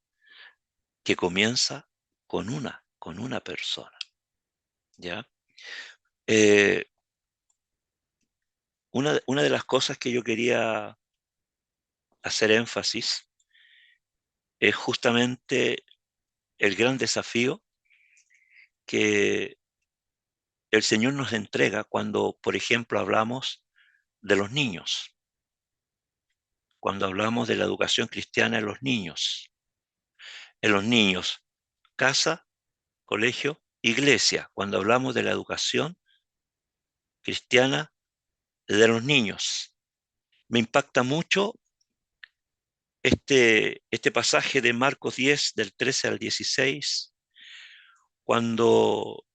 que comienza con una persona, ¿ya? Eh, una de las cosas que yo quería hacer énfasis es justamente el gran desafío que el Señor nos entrega cuando, por ejemplo, hablamos de los niños, cuando hablamos de la educación cristiana en los niños. En los niños, casa, colegio, iglesia, cuando hablamos de la educación cristiana de los niños. Me impacta mucho este pasaje de Marcos 10, del 13 al 16, cuando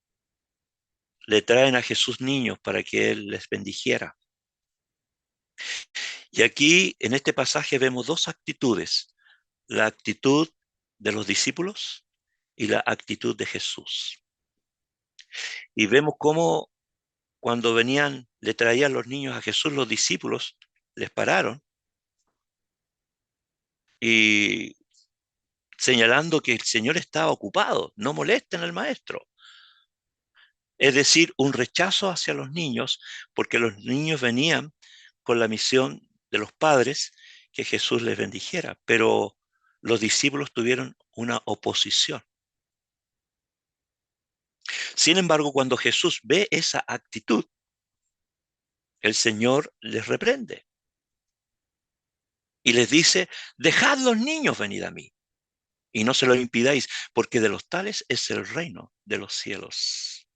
le traen a Jesús niños para que Él les bendijera. Y aquí, en este pasaje, vemos dos actitudes: la actitud de los discípulos y la actitud de Jesús. Y vemos cómo cuando venían, le traían los niños a Jesús, los discípulos les pararon y señalando que el Señor estaba ocupado, no molesten al maestro. Es decir, un rechazo hacia los niños, porque los niños venían con la misión de los padres que Jesús les bendijera, pero los discípulos tuvieron una oposición. Sin embargo, cuando Jesús ve esa actitud, el Señor les reprende y les dice: dejad los niños venir a mí y no se lo impidáis, porque de los tales es el reino de los cielos.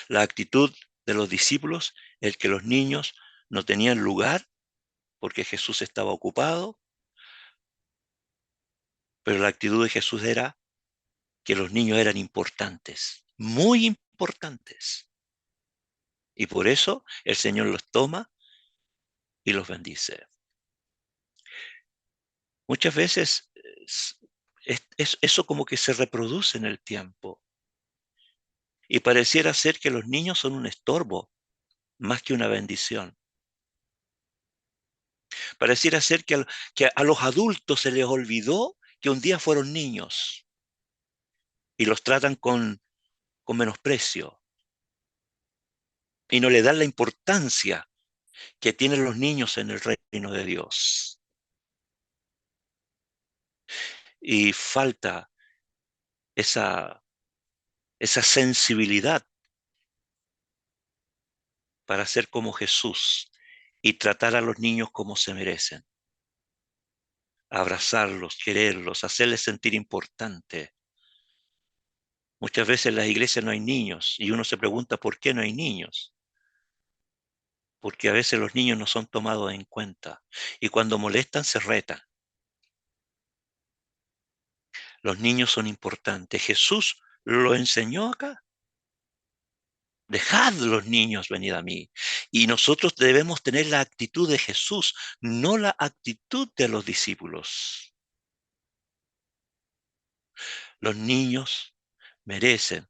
La actitud de los discípulos es que los niños no tenían lugar porque Jesús estaba ocupado, pero la actitud de Jesús era que los niños eran importantes, muy importantes. Y por eso el Señor los toma y los bendice. Muchas veces eso como que se reproduce en el tiempo y pareciera ser que los niños son un estorbo más que una bendición. Pareciera ser que a los adultos se les olvidó que un día fueron niños y los tratan con menosprecio y no le dan la importancia que tienen los niños en el reino de Dios. Y falta esa sensibilidad para ser como Jesús y tratar a los niños como se merecen. Abrazarlos, quererlos, hacerles sentir importante. Muchas veces en las iglesias no hay niños y uno se pregunta por qué no hay niños. Porque a veces los niños no son tomados en cuenta y cuando molestan se retan. Los niños son importantes. Jesús lo enseñó acá. Dejad los niños venir a mí. Y nosotros debemos tener la actitud de Jesús, no la actitud de los discípulos. Los niños merecen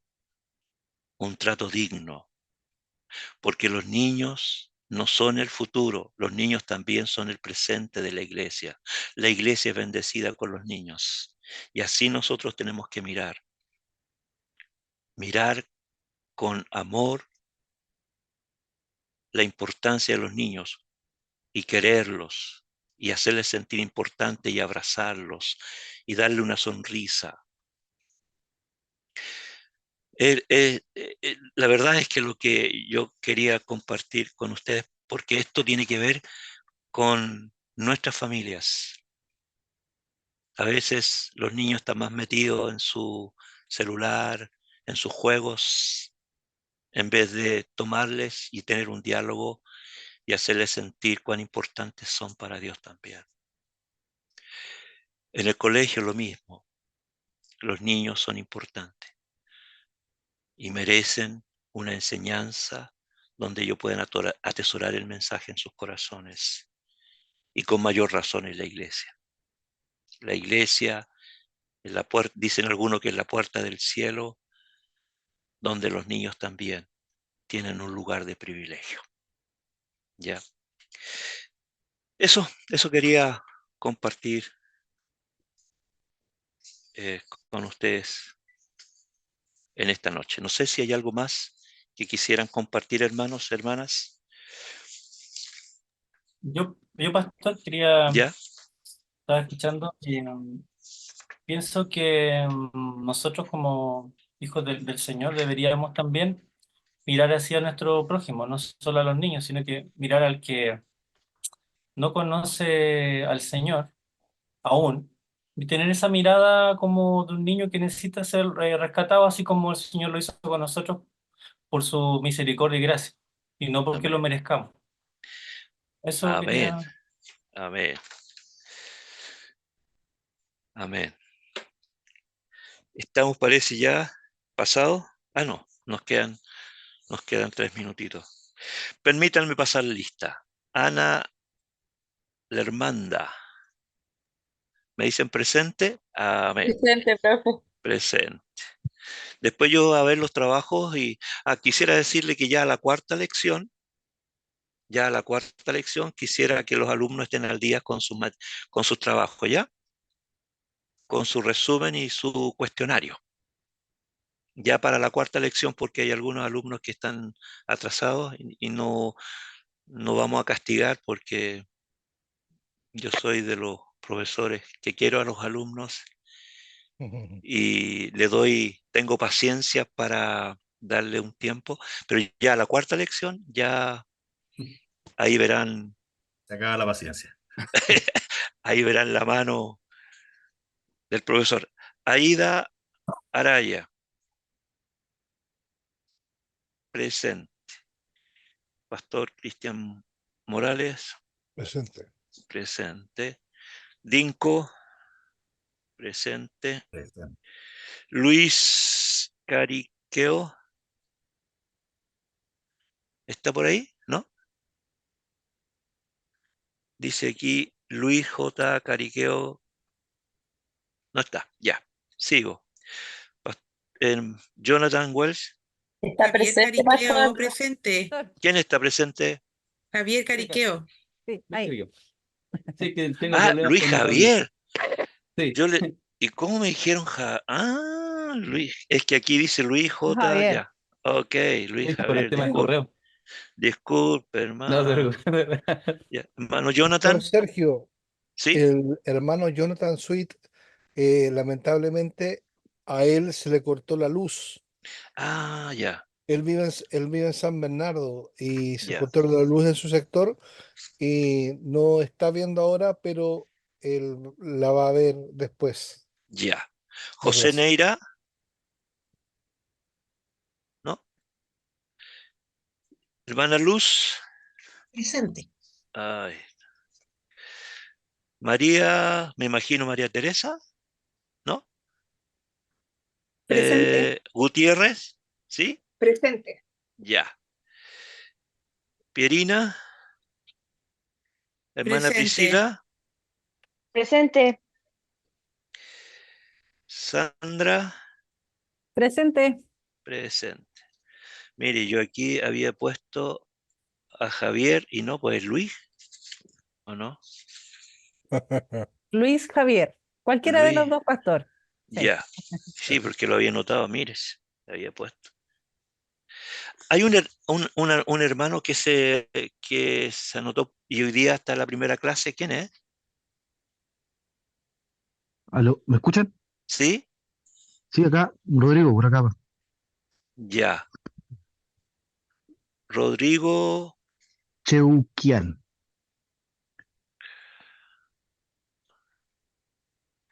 un trato digno, porque los niños no son el futuro, los niños también son el presente de la iglesia. La iglesia es bendecida con los niños. Y así nosotros tenemos que mirar con amor la importancia de los niños y quererlos y hacerles sentir importante y abrazarlos y darle una sonrisa. La verdad es que lo que yo quería compartir con ustedes, porque esto tiene que ver con nuestras familias. A veces los niños están más metidos en su celular, en sus juegos, en vez de tomarles y tener un diálogo y hacerles sentir cuán importantes son para Dios también. En el colegio lo mismo, los niños son importantes y merecen una enseñanza donde ellos puedan atesorar el mensaje en sus corazones y con mayor razón en la iglesia. La iglesia, es la puerta, dicen algunos que es la puerta del cielo, donde los niños también tienen un lugar de privilegio. ¿Ya? Eso quería compartir con ustedes en esta noche. No sé si hay algo más que quisieran compartir, hermanos, hermanas. Yo, pastor, quería, ¿Ya? estaba escuchando y pienso que nosotros como hijos del Señor deberíamos también mirar hacia nuestro prójimo, no solo a los niños, sino que mirar al que no conoce al Señor aún, y tener esa mirada como de un niño que necesita ser rescatado, así como el Señor lo hizo con nosotros por su misericordia y gracia, y no porque lo Amén. merezcamos. Eso Amén. quería. Amén. Amén. Estamos, parece, ya pasados. Ah, no, nos quedan 3 minutitos. Permítanme pasar la lista. Ana Lermanda. ¿Me dicen presente? Amén. Presente, profe. Presente. Después yo a ver los trabajos y quisiera decirle que ya a la cuarta lección quisiera que los alumnos estén al día con sus trabajos, ¿ya? Con su resumen y su cuestionario. Ya para la cuarta lección, porque hay algunos alumnos que están atrasados y no vamos a castigar porque yo soy de los profesores que quiero a los alumnos y tengo paciencia para darle un tiempo, pero ya la cuarta lección, ya ahí verán, Se acaba la paciencia. ahí verán la mano del profesor. Aida Araya, presente. Pastor Cristian Morales, Presente. presente. Dinko, presente. Presente. Luis Cariqueo, ¿está por ahí? ¿No? Dice aquí Luis J. Cariqueo No está, ya. Sigo. Pas- Jonathan Wells. Está Javier presente, Cariqueo, pastor. presente. ¿Quién está presente? Javier Cariqueo. Sí, ahí. Sí, que tengo Ah, problemas Luis con mi cambio. Javier. Sí. Yo le, ¿y cómo me dijeron Luis? Es que aquí dice Luis J. Javier. Ya. Ok, Luis Sí, por el Javier, tema del disculpe. correo. Disculpe, No, hermano. Ya. Hermano Jonathan, Pastor Sergio, ¿sí? el hermano Jonathan Sweet, lamentablemente a él se le cortó la luz. Ah, ya, Él vive en San Bernardo y se ya, cortó la luz en su sector y no está viendo ahora, pero él la va a ver después ya. la José clase. Neira, ¿no? Hermana Luz. Presente. Ay. María, me imagino María Teresa, ¿no? Presente. Gutiérrez, ¿sí? Presente. Ya. Pierina, hermana Presente. Priscila, Presente. Sandra, Presente. presente. Mire, yo aquí había puesto a Javier y no, pues Luis, ¿o no? Luis Javier. Cualquiera de los Luis, dos, pastor. Sí. ya. Sí, porque lo había notado, mires, había puesto. Hay un hermano que se anotó y hoy día está en la primera clase. ¿Quién es? ¿Aló? ¿Me escuchan? ¿Sí? Sí, acá, Rodrigo, por acá. Ya. Rodrigo Cheuquian.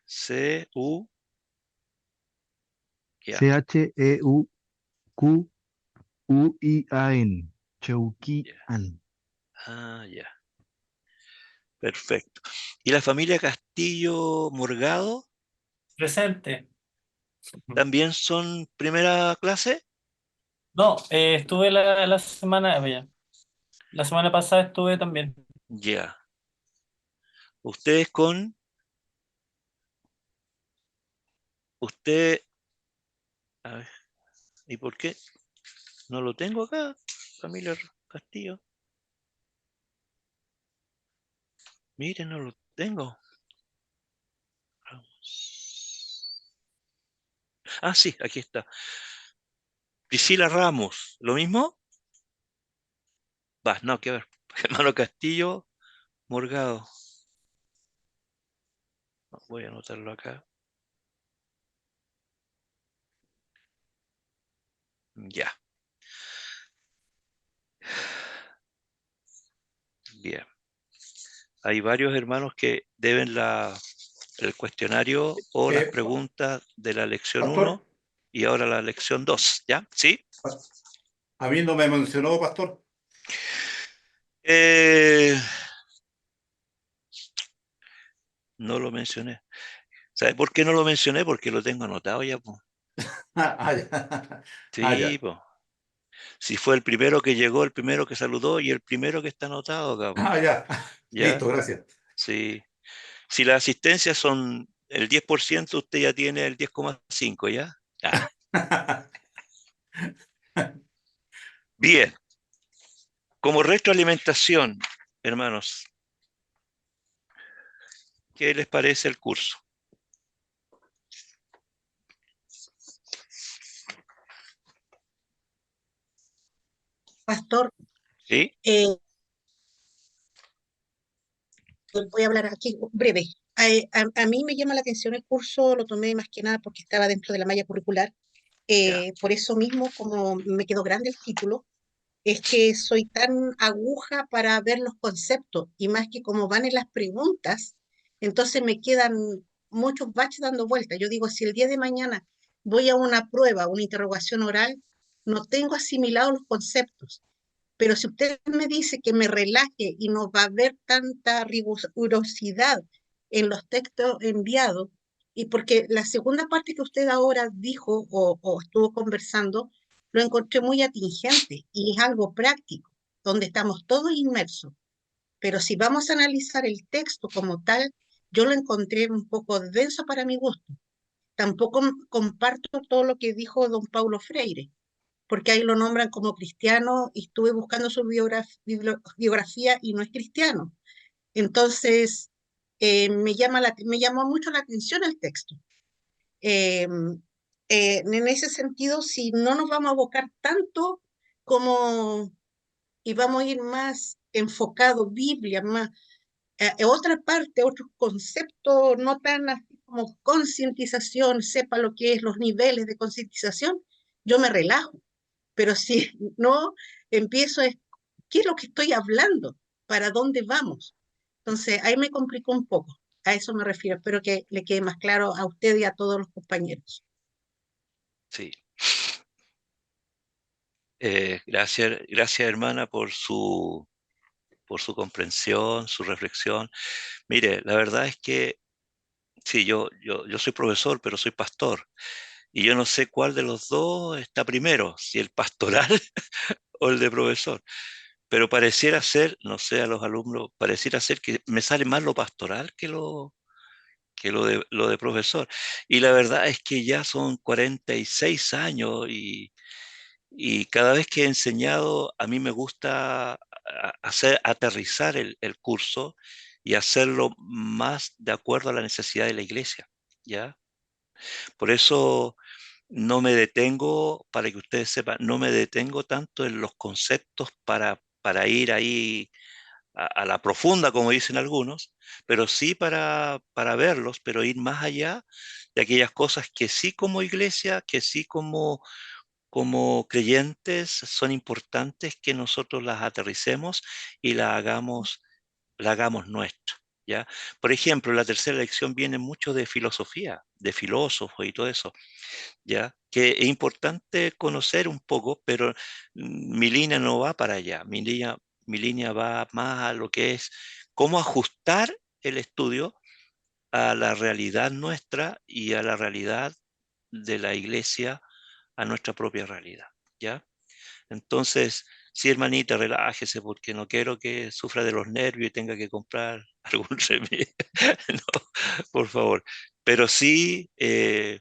C-U. Ya. Cheuquuian. Ya. Cheuquian. Ah, ya. Perfecto. ¿Y la familia Castillo Morgado Presente. también son primera clase? No, estuve la semana, la semana pasada estuve también. Ya. Ustedes con, usted, a ver, ¿y por qué no lo tengo acá? Familia Castillo. Miren, no lo tengo. Ah, sí, aquí está. Priscila Ramos, ¿lo mismo? Va, no, que ver. Hermano Castillo Morgado. Voy a anotarlo acá. Ya. Bien. Hay varios hermanos que deben el cuestionario o las Eh, preguntas de la lección Pastor, 1 y ahora la lección 2, ¿ya? ¿Sí? a mí no me mencionó, pastor. Eh, no lo mencioné. ¿Sabe por qué no lo mencioné? Porque lo tengo anotado ya, po. Ya. Sí, Ya. po. Si fue el primero que llegó, el primero que saludó y el primero que está anotado acá, po. Ya. ¿Ya? Listo, gracias. Sí. Si las asistencias son el 10%, usted ya tiene el 10,5, ¿ya? Ah, bien. Como retroalimentación, hermanos, ¿qué les parece el curso? Pastor, ¿Sí? voy a hablar aquí breve. A mí me llama la atención el curso, lo tomé más que nada porque estaba dentro de la malla curricular. Ya. Por eso mismo, como me quedó grande el título, es que soy tan aguja para ver los conceptos y más que como van en las preguntas, entonces me quedan muchos baches dando vueltas. Yo digo, si el día de mañana voy a una prueba, una interrogación oral, no tengo asimilados los conceptos. Pero si usted me dice que me relaje y no va a haber tanta rigurosidad en los textos enviados, y porque la segunda parte que usted ahora dijo o estuvo conversando, lo encontré muy atingente y es algo práctico, donde estamos todos inmersos. Pero si vamos a analizar el texto como tal, yo lo encontré un poco denso para mi gusto. Tampoco comparto todo lo que dijo don Paulo Freire, porque ahí lo nombran como cristiano y estuve buscando su biografía y no es cristiano. Entonces, me llamó mucho la atención el texto. Eh, en ese sentido, si no nos vamos a abocar tanto como, y vamos a ir más enfocado Biblia, más otra parte, otros conceptos no tan así como concientización, sepa lo que es los niveles de concientización, yo me relajo. Pero si no empiezo, ¿qué es lo que estoy hablando? ¿Para dónde vamos? Entonces, ahí me complicó un poco. A eso me refiero. Espero que le quede más claro a usted y a todos los compañeros. Sí. Gracias hermana por su comprensión, su reflexión. Mire, la verdad es que sí, yo soy profesor, pero soy pastor. Y yo no sé cuál de los dos está primero, si el pastoral o el de profesor. Pero pareciera ser, no sé, a los alumnos, pareciera ser que me sale más lo pastoral que lo de profesor. Y la verdad es que ya son 46 años y cada vez que he enseñado, a mí me gusta hacer aterrizar el curso y hacerlo más de acuerdo a la necesidad de la iglesia, ¿ya? Por eso no me detengo, para que ustedes sepan, no me detengo tanto en los conceptos para ir ahí a la profunda, como dicen algunos, pero sí para verlos, pero ir más allá de aquellas cosas que sí como iglesia, que sí como creyentes son importantes que nosotros las aterricemos y la hagamos nuestra, ¿ya? Por ejemplo, la tercera lección viene mucho de filosofía, de filósofos y todo eso, ¿ya? Que es importante conocer un poco, pero mi línea no va para allá. Mi línea va más a lo que es cómo ajustar el estudio a la realidad nuestra y a la realidad de la iglesia, a nuestra propia realidad, ¿ya? Entonces, sí, hermanita, relájese porque no quiero que sufra de los nervios y tenga que comprar algún remedio. No, por favor. Pero sí, eh,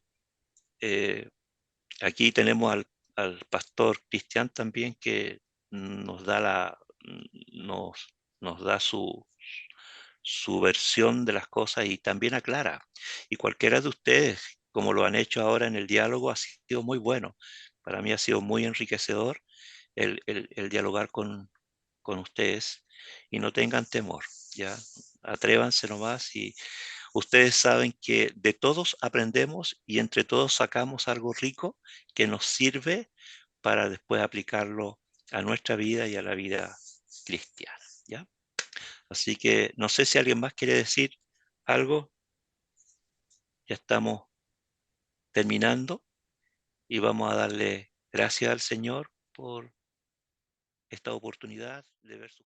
aquí tenemos al pastor Cristian también que nos da nos da su versión de las cosas y también aclara. Y cualquiera de ustedes, como lo han hecho ahora en el diálogo, ha sido muy bueno. Para mí ha sido muy enriquecedor el dialogar con ustedes y no tengan temor, ¿ya? Atrévanse nomás y ustedes saben que de todos aprendemos y entre todos sacamos algo rico que nos sirve para después aplicarlo a nuestra vida y a la vida cristiana, ¿ya? Así que no sé si alguien más quiere decir algo. Ya estamos terminando y vamos a darle gracias al Señor por esta oportunidad de ver su